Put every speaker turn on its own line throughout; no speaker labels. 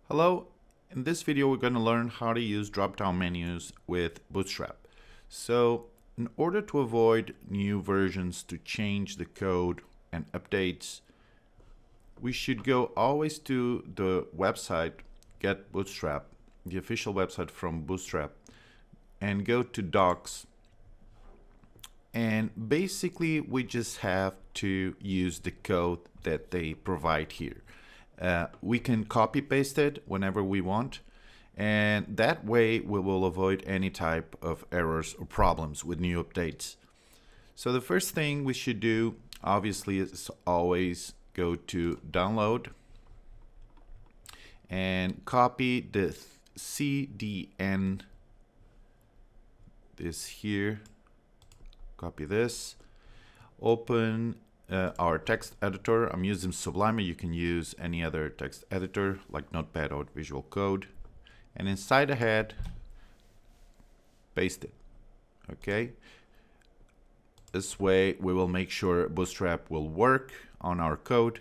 Hello, in this video we're going to learn how to use drop-down menus with Bootstrap. So in order to avoid new versions to change the code and updates, we should go always to the website Get Bootstrap, the official website from Bootstrap, and go to Docs. And basically we just have to use the code that they provide here. We can copy paste it whenever we want, and that way we will avoid any type of errors or problems with new updates. So the first thing we should do obviously is always go to download and copy the CDN, this here, copy this, open our text editor. I'm using Sublime. You can use any other text editor like Notepad or Visual Code. And inside the head, paste it. Okay. This way we will make sure Bootstrap will work on our code.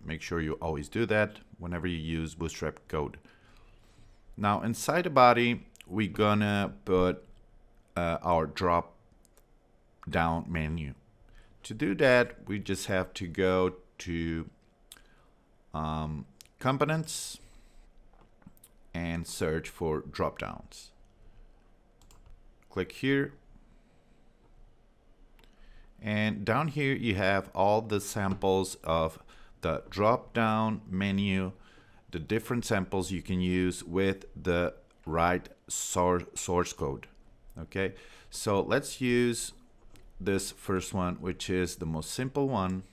Make sure you always do that whenever you use Bootstrap code. Now inside the body, we're gonna put our drop down menu. To do that, we just have to go to components and search for Dropdowns. Click here. And down here you have all the samples of the drop-down menu, the different samples you can use with the right source code. Okay, so let's use this first one, which is the most simple one,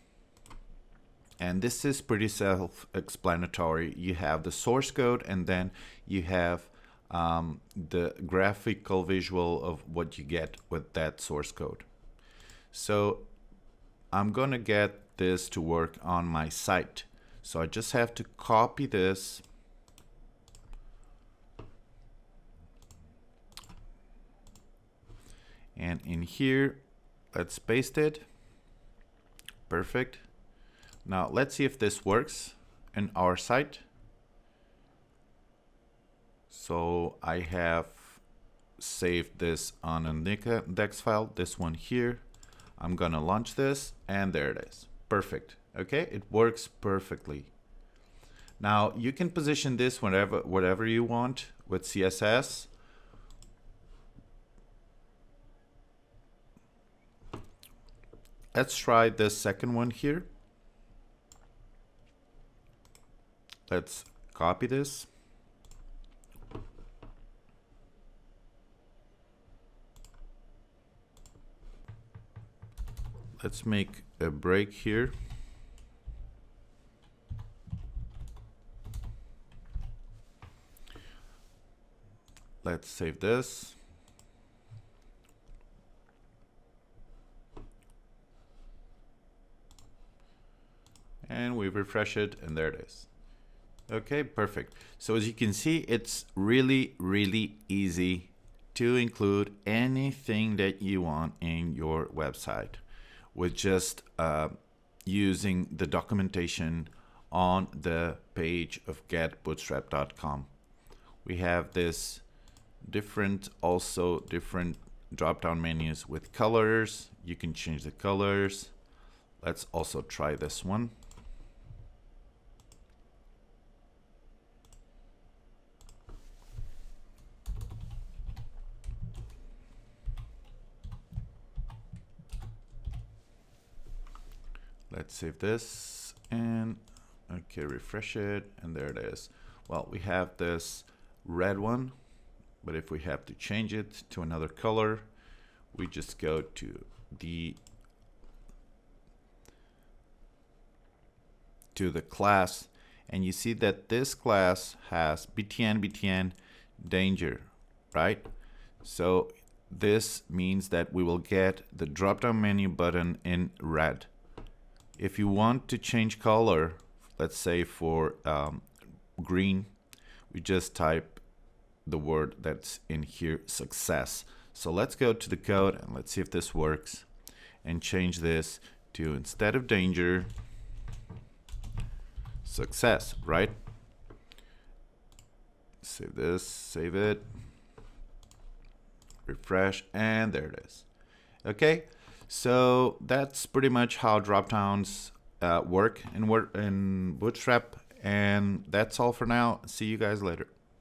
and this is pretty self-explanatory. You have the source code, and then you have the graphical visual of what you get with that source code. So I'm gonna get this to work on my site, so I just have to copy this and in here let's paste it. Perfect. Now let's see if this works in our site. So I have saved this on an index file, this one here. I'm gonna launch this, and there it is. Perfect. Okay, it works perfectly. Now you can position this whatever you want with CSS. Let's try this second one here. Let's copy this. Let's make a break here. Let's save this. And we refresh it, and there it is. Okay, perfect. So as you can see, it's really easy to include anything that you want in your website with just using the documentation on the page of getbootstrap.com. We have this different drop-down menus with colors. You can change the colors. Let's also try this one. Let's save this and okay, refresh it, and there it is. Well, we have this red one, but if we have to change it to another color, we just go to the class, and you see that this class has btn danger, right? So this means that we will get the drop-down menu button in red. If you want to change color, let's say for green, we just type the word that's in here, success. So let's go to the code and let's see if this works, and change this to, instead of danger, success, right? Save this, save it, refresh, and there it is. Okay, so that's pretty much how Dropdowns work in Bootstrap, and that's all for now. See you guys later.